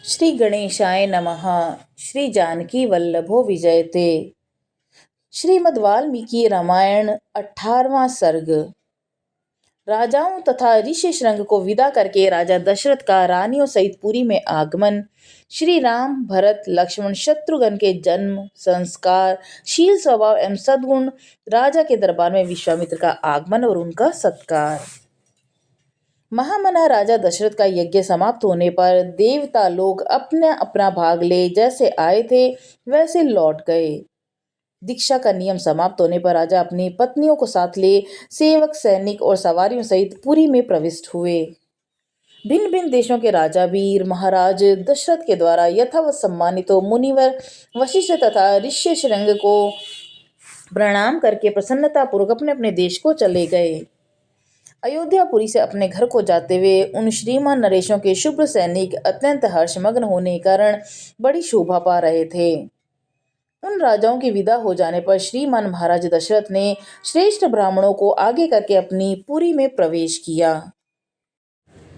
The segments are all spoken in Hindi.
श्री गणेशाय नमः। श्री जानकी वल्लभो विजयते। श्रीमद् वाल्मीकि रामायण 18वां सर्ग। राजाओं तथा ऋषि श्रृंग को विदा करके राजा दशरथ का रानियों सहित पुरी में आगमन। श्री राम, भरत, लक्ष्मण, शत्रुघ्न के जन्म, संस्कार, शील स्वभाव एवं सद्गुण, राजा के दरबार में विश्वामित्र का आगमन और उनका सत्कार। महामना राजा दशरथ का यज्ञ समाप्त होने पर देवता लोग अपना अपना भाग ले जैसे आए थे वैसे लौट गए। दीक्षा का नियम समाप्त होने पर राजा अपनी पत्नियों को साथ ले सेवक, सैनिक और सवारियों सहित पुरी में प्रविष्ट हुए। भिन्न भिन्न देशों के राजा वीर महाराज दशरथ के द्वारा यथावत सम्मानित मुनिवर वशिष्ठ तथा ऋषि शृंग को प्रणाम करके प्रसन्नता पूर्वक अपने अपने देश को चले गए। अयोध्यापुरी से अपने घर को जाते हुए उन श्रीमान नरेशों के शुभ्र सैनिक अत्यंत हर्षमग्न होने के कारण बड़ी शोभा पा रहे थे। उन राजाओं की विदा हो जाने पर श्रीमान महाराज दशरथ ने श्रेष्ठ ब्राह्मणों को आगे करके अपनी पुरी में प्रवेश किया।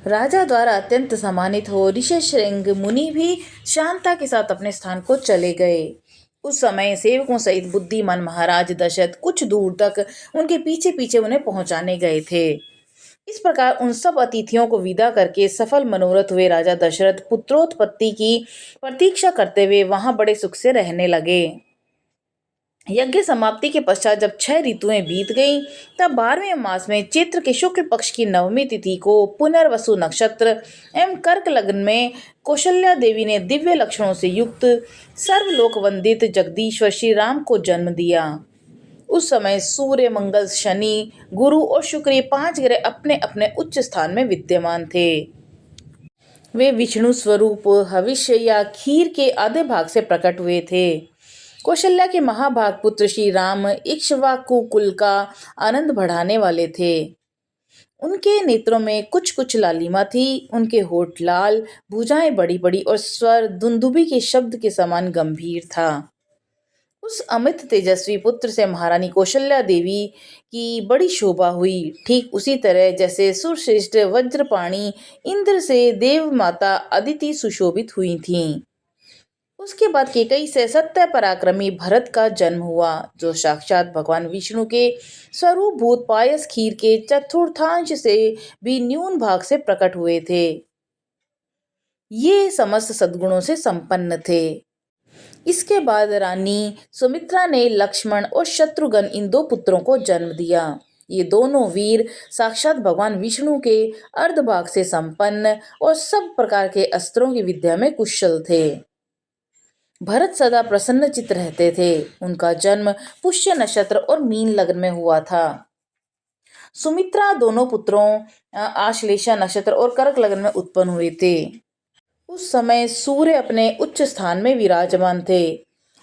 राजा द्वारा अत्यंत सम्मानित हो ऋषि शृंग मुनि भी शांता के साथ अपने स्थान को चले गए। उस समय सेवकों सहित बुद्धिमान महाराज दशरथ कुछ दूर तक उनके पीछे पीछे उन्हें पहुंचाने गए थे। इस प्रकार उन सब अतिथियों को विदा करके सफल मनोरथ हुए राजा दशरथ पुत्रोत्पत्ति की प्रतीक्षा करते हुए वहां बड़े सुख से रहने लगे। यज्ञ समाप्ति के पश्चात जब 6 ऋतुएं बीत गईं, तब 12वें मास में चैत्र के शुक्ल पक्ष की नवमी तिथि को पुनर्वसु नक्षत्र एवं कर्क लग्न में कौशल्या देवी ने दिव्य लक्षणों से युक्त सर्वलोक वंदित जगदीश्वर श्री राम को जन्म दिया। उस समय सूर्य, मंगल, शनि, गुरु और शुक्र ये 5 ग्रह अपने अपने उच्च स्थान में विद्यमान थे। वे विष्णु स्वरूप हविष्य या खीर के आधे भाग से प्रकट हुए थे। कौशल्या के महाभाग पुत्र श्री राम इक्ष्वाकु कुल का आनंद बढ़ाने वाले थे। उनके नेत्रों में कुछ कुछ लालिमा थी। उनके होठ लाल, भुजाएं बड़ी बड़ी और स्वर दुंदुभी के शब्द के समान गंभीर था। उस अमित तेजस्वी पुत्र से महारानी कौशल्या देवी की बड़ी शोभा हुई, ठीक उसी तरह जैसे सुरश्रेष्ठ वज्रपाणी इंद्र से देव माता अदिति सुशोभित हुई थीं। उसके बाद केकई से सत्य पराक्रमी भरत का जन्म हुआ, जो साक्षात भगवान विष्णु के स्वरूप भूत पायस खीर के चतुर्थांश से भी न्यून भाग से प्रकट हुए थे। ये समस्त सद्गुणों से संपन्न थे। इसके बाद रानी सुमित्रा ने लक्ष्मण और शत्रुघ्न इन 2 पुत्रों को जन्म दिया। ये दोनों वीर साक्षात भगवान विष्णु के अर्धभाग से संपन्न और सब प्रकार के अस्त्रों की विद्या में कुशल थे। भरत सदा प्रसन्न चित्त रहते थे। उनका जन्म पुष्य नक्षत्र और मीन लग्न में हुआ था। सुमित्रा दोनों पुत्रों आश्लेषा नक्षत्र और कर्क लग्न में उत्पन्न हुए थे। उस समय सूर्य अपने उच्च स्थान में विराजमान थे।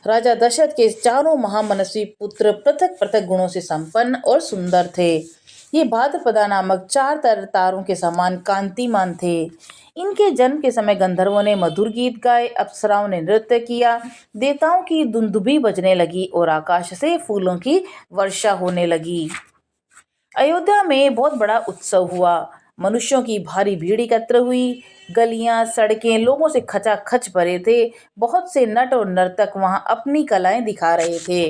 राजा दशरथ के चारों महामनस्वी पुत्र पृथक पृथक गुणों से संपन्न और सुंदर थे। ये भाद्रपदा नामक 4 तारों के समान कांतिमान थे। इनके जन्म के समय गंधर्वों ने मधुर गीत गाए, अप्सराओं ने नृत्य किया, देवताओं की दुंदुभी बजने लगी और आकाश से फूलों की वर्षा होने लगी। अयोध्या में बहुत बड़ा उत्सव हुआ। मनुष्यों की भारी भीड़ एकत्र हुई। गलियां, सड़कें लोगों से खचाखच भरे थे। बहुत से नट और नर्तक वहां अपनी कलाएं दिखा रहे थे।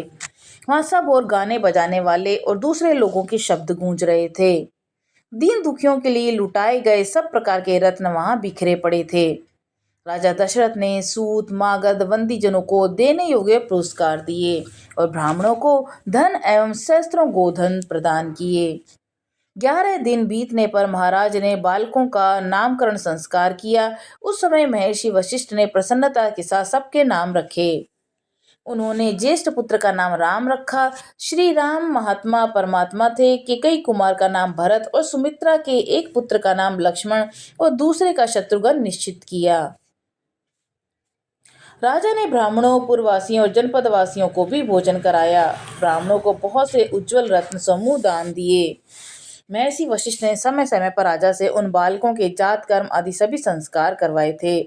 वहां सब और गाने बजाने वाले और दूसरे लोगों के शब्द गूंज रहे थे। दीन दुखियों के लिए लुटाए गए सब प्रकार के रत्न वहां बिखरे पड़े थे। राजा दशरथ ने सूत, मागध, बंदीजनों को देने योग्य पुरस्कार दिए और ब्राह्मणों को धन एवं शस्त्रों गोधन प्रदान किए। 11 दिन बीतने पर महाराज ने बालकों का नामकरण संस्कार किया। उस समय महर्षि वशिष्ठ ने प्रसन्नता के साथ सबके नाम रखे। उन्होंने ज्येष्ठ पुत्र का नाम राम रखा। श्री राम महात्मा परमात्मा थे। केकई कुमार का नाम भरत और सुमित्रा के एक पुत्र का नाम लक्ष्मण और दूसरे का शत्रुघ्न निश्चित किया। राजा ने ब्राह्मणों, पुरवासियों और जनपद वासियों को भी भोजन कराया। ब्राह्मणों को बहुत से उज्जवल रत्न समूह दान दिए। महर्षि वशिष्ठ ने समय समय पर राजा से उन बालकों के जात कर्म आदि सभी संस्कार करवाए थे।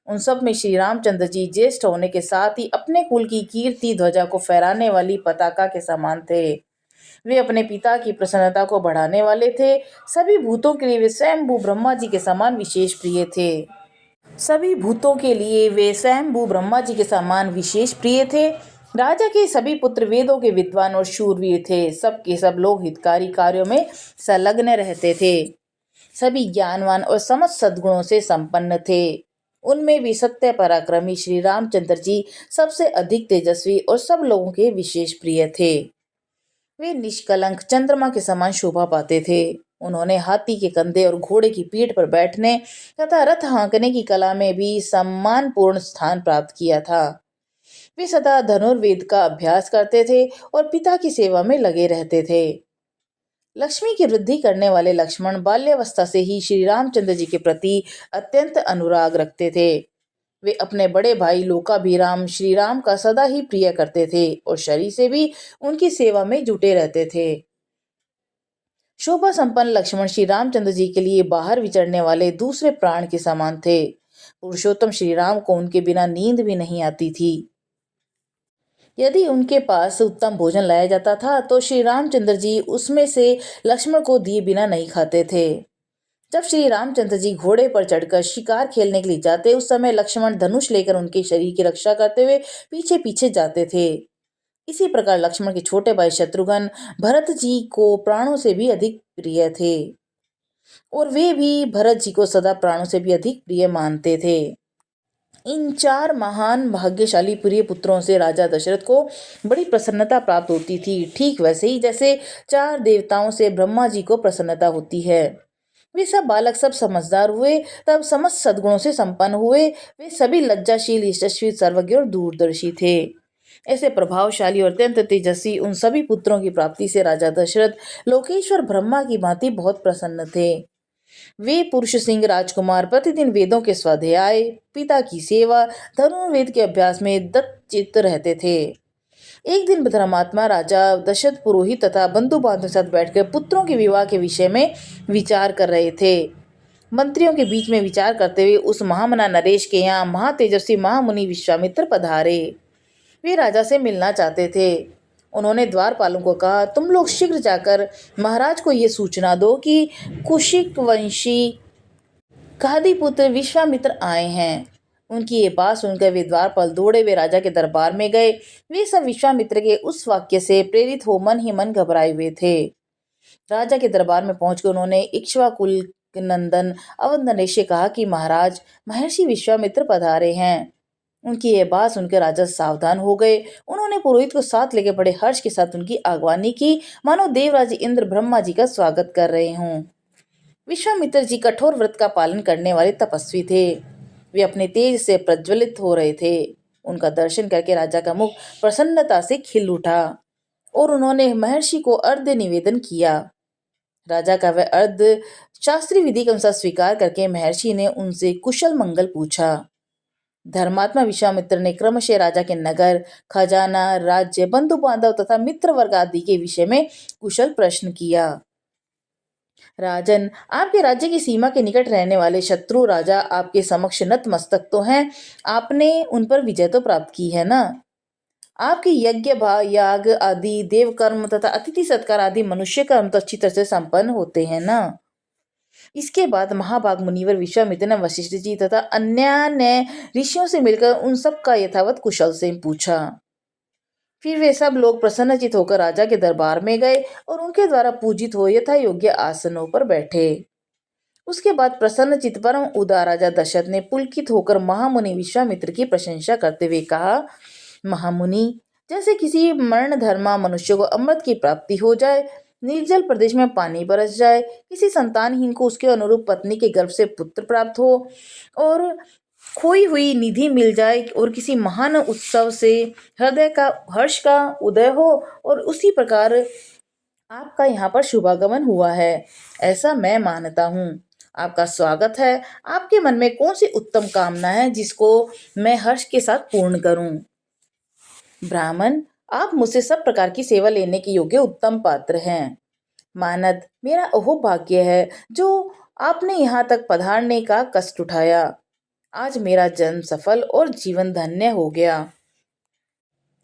उन सब में श्री रामचंद्र जी ज्येष्ठ होने के साथ ही अपने कुल की कीर्ति ध्वजा को फहराने वाली पताका के समान थे। वे अपने पिता की प्रसन्नता को बढ़ाने वाले थे। सभी भूतों के लिए वे स्वयंभू ब्रह्मा जी के समान विशेष प्रिय थे। सभी भूतों के लिए वे स्वयंभू ब्रह्मा जी के समान विशेष प्रिय थे। राजा के सभी पुत्र वेदों के विद्वान और शूरवीर थे। सब के सब लोग हितकारी कार्यों में संलग्न रहते थे। सभी ज्ञानवान और समस्त सद्गुणों से संपन्न थे। उनमें भी सत्य पराक्रमी श्री रामचंद्र जी सबसे अधिक तेजस्वी और सब लोगों के विशेष प्रिय थे। वे निष्कलंक चंद्रमा के समान शोभा पाते थे। उन्होंने हाथी के कंधे और घोड़े की पीठ पर बैठने तथा रथ हाँकने की कला में भी सम्मानपूर्ण स्थान प्राप्त किया था। वे सदा धनुर्वेद का अभ्यास करते थे और पिता की सेवा में लगे रहते थे। लक्ष्मी की वृद्धि करने वाले लक्ष्मण बाल्यावस्था से ही श्री रामचंद्र जी के प्रति अत्यंत अनुराग रखते थे। वे अपने बड़े भाई लोकाभिराम श्री राम का सदा ही प्रिय करते थे और शरीर से भी उनकी सेवा में जुटे रहते थे। शोभा संपन्न लक्ष्मण श्री रामचंद्र जी के लिए बाहर विचरने वाले दूसरे प्राण के समान थे। पुरुषोत्तम श्री राम को उनके बिना नींद भी नहीं आती थी। यदि उनके पास उत्तम भोजन लाया जाता था तो श्री रामचंद्र जी उसमें से लक्ष्मण को दिए बिना नहीं खाते थे। जब श्री रामचंद्र जी घोड़े पर चढ़कर शिकार खेलने के लिए जाते उस समय लक्ष्मण धनुष लेकर उनके शरीर की रक्षा करते हुए पीछे पीछे जाते थे। इसी प्रकार लक्ष्मण के छोटे भाई शत्रुघ्न भरत जी को प्राणों से भी अधिक प्रिय थे और वे भी भरत जी को सदा प्राणों से भी अधिक प्रिय मानते थे। इन चार महान भाग्यशाली प्रिय पुत्रों से राजा दशरथ को बड़ी प्रसन्नता प्राप्त होती थी, ठीक वैसे ही जैसे चार देवताओं से ब्रह्मा जी को प्रसन्नता होती है। वे सब बालक सब समझदार हुए, तब समस्त सद्गुणों से संपन्न हुए। वे सभी लज्जाशील, यशस्वी, सर्वज्ञ और दूरदर्शी थे। ऐसे प्रभावशाली और अत्यंत तेजस्वी उन सभी पुत्रों की प्राप्ति से राजा दशरथ लोकेश्वर ब्रह्मा की भांति बहुत प्रसन्न थे। वे पुरुष सिंह राजकुमार प्रतिदिन वेदों के स्वाध्याय, पिता की सेवा, धनुर्वेद के अभ्यास में दत्तचित्त रहते थे। एक दिन धर्मात्मा राजा दशरथ पुरोहित तथा बंधु बांधवों के साथ बैठकर पुत्रों के विवाह के विषय में विचार कर रहे थे। मंत्रियों के बीच में विचार करते हुए उस महामना नरेश के यहाँ महातेजस्वी महामुनि विश्वामित्र पधारे। वे राजा से मिलना चाहते थे। उन्होंने द्वारपालों को कहा, तुम लोग शीघ्र जाकर महाराज को ये सूचना दो कि कुशिक वंशी गादी पुत्र विश्वामित्र आए हैं। उनकी ये बात सुनकर वे द्वारपाल दौड़े वे राजा के दरबार में गए। वे सब विश्वामित्र के उस वाक्य से प्रेरित हो मन ही मन घबराए हुए थे। राजा के दरबार में पहुंचकर उन्होंने इक्ष्वाकुल नंदन अवध नरेश से कहा कि महाराज, महर्षि विश्वामित्र पधारे हैं। उनकी यह बात सुनकर राजा सावधान हो गए। उन्होंने पुरोहित को साथ लेकर बड़े हर्ष के साथ उनकी आगवानी की, मानो देवराज इंद्र ब्रह्मा जी का स्वागत कर रहे हों। विश्वामित्र जी कठोर व्रत का पालन करने वाले तपस्वी थे। वे अपने तेज से प्रज्वलित हो रहे थे। उनका दर्शन करके राजा का मुख प्रसन्नता से खिल उठा और उन्होंने महर्षि को अर्घ्य निवेदन किया। राजा का वह अर्घ्य शास्त्रीय विधि के अनुसार स्वीकार करके महर्षि ने उनसे कुशल मंगल पूछा। धर्मात्मा विश्वामित्र ने क्रमशः राजा के नगर, खजाना, राज्य, बंधु बांधव तथा मित्र वर्ग आदि के विषय में कुशल प्रश्न किया। राजन, आपके राज्य की सीमा के निकट रहने वाले शत्रु राजा आपके समक्ष नतमस्तक तो हैं। आपने उन पर विजय तो प्राप्त की है ना। आपके यज्ञ याग आदि देव कर्म तथा अतिथि सत्कार आदि मनुष्य कर्म तो अच्छी तरह से संपन्न होते हैं ना। इसके बाद महाभाग मुनिवर विश्वामित्र ने वशिष्ठ जी तथा अन्य ऋषियों से मिलकर उन सब का यथावत कुशल से पूछा। फिर वे सब लोग प्रसन्नचित होकर राजा के दरबार में गए और उनके द्वारा पूजित हो यथा योग्य आसनों पर बैठे। उसके बाद प्रसन्नचित परम उदार राजा दशरथ ने पुलकित होकर महामुनि विश्वामित्र की प्रशंसा करते हुए कहा, महामुनि, जैसे किसी मरण धर्मा मनुष्य को अमृत की प्राप्ति हो जाए, निर्जल प्रदेश में पानी बरस जाए, किसी संतानहीन को उसके अनुरूप पत्नी के गर्भ से पुत्र प्राप्त हो और खोई हुई निधि मिल जाए और किसी महान उत्सव से हृदय का हर्ष का उदय हो, और उसी प्रकार आपका यहाँ पर शुभागमन हुआ है, ऐसा मैं मानता हूँ। आपका स्वागत है। आपके मन में कौन सी उत्तम कामना है जिसको मैं हर्ष के साथ पूर्ण करूं? ब्राह्मण, आप मुझसे सब प्रकार की सेवा लेने के योग्य उत्तम पात्र हैं। मानद, मेरा अहोभाग्य है जो आपने यहाँ तक पधारने का कष्ट उठाया। आज मेरा जन्म सफल और जीवन धन्य हो गया।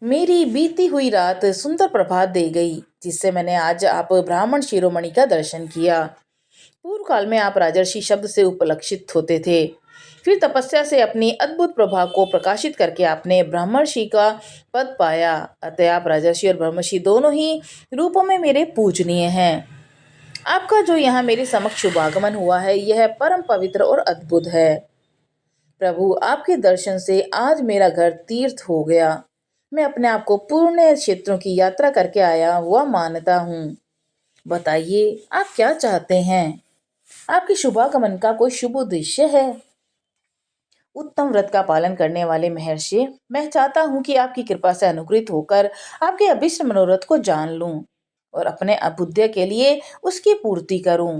मेरी बीती हुई रात सुंदर प्रभात दे गई, जिससे मैंने आज आप ब्राह्मण शिरोमणि का दर्शन किया। पूर्व काल में आप राजर्षि शब्द से उपलक्षित होते थे, फिर तपस्या से अपनी अद्भुत प्रभा को प्रकाशित करके आपने ब्रह्मर्षि का पद पाया। अतः आप राजर्षि और ब्रह्मर्षि दोनों ही रूपों में मेरे पूजनीय हैं। आपका जो यहाँ मेरे समक्ष शुभागमन हुआ है यह परम पवित्र और अद्भुत है। प्रभु, आपके दर्शन से आज मेरा घर तीर्थ हो गया। मैं अपने आप को पुण्य क्षेत्रों की यात्रा करके आया हुआ मानता हूँ। बताइए, आप क्या चाहते हैं? आपके शुभागमन का कोई शुभ उद्देश्य है? उत्तम व्रत का पालन करने वाले महर्षि, मैं चाहता हूँ कि आपकी कृपा से अनुग्रहित होकर आपके अभीष्ट मनोरथ को जान लूं और अपने अभ्युदय के लिए उसकी पूर्ति करूं।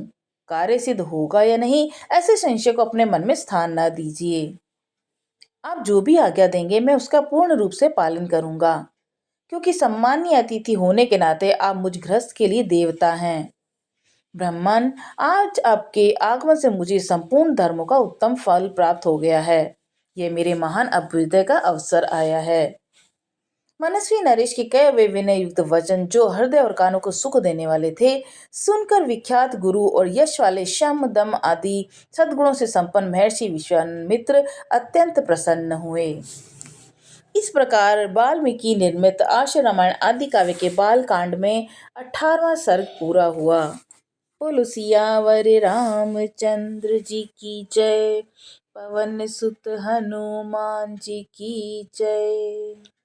कार्य सिद्ध होगा या नहीं, ऐसे संशय को अपने मन में स्थान न दीजिए। आप जो भी आज्ञा देंगे मैं उसका पूर्ण रूप से पालन करूंगा, क्योंकि सम्मानीय अतिथि होने के नाते आप मुझ गृहस्थ के लिए देवता हैं। ब्राह्मण, आज आपके आगमन से मुझे संपूर्ण धर्मों का उत्तम फल प्राप्त हो गया है। यह मेरे महान अभ्युदय का अवसर आया है। मनस्वी नरेश के कहे हुए विनय युक्त वचन, जो हृदय और कानों को सुख देने वाले थे, सुनकर विख्यात गुरु और यश वाले शम दम आदि सद्गुणों से संपन्न महर्षि विश्वामित्र अत्यंत प्रसन्न हुए। इस प्रकार वाल्मीकि निर्मित आशु रामायण आदि काव्य के बाल कांड में 18वां सर्ग पूरा हुआ। बोलो सियावर रामचंद्र जी की जय। पवन सुत हनुमान जी की जय।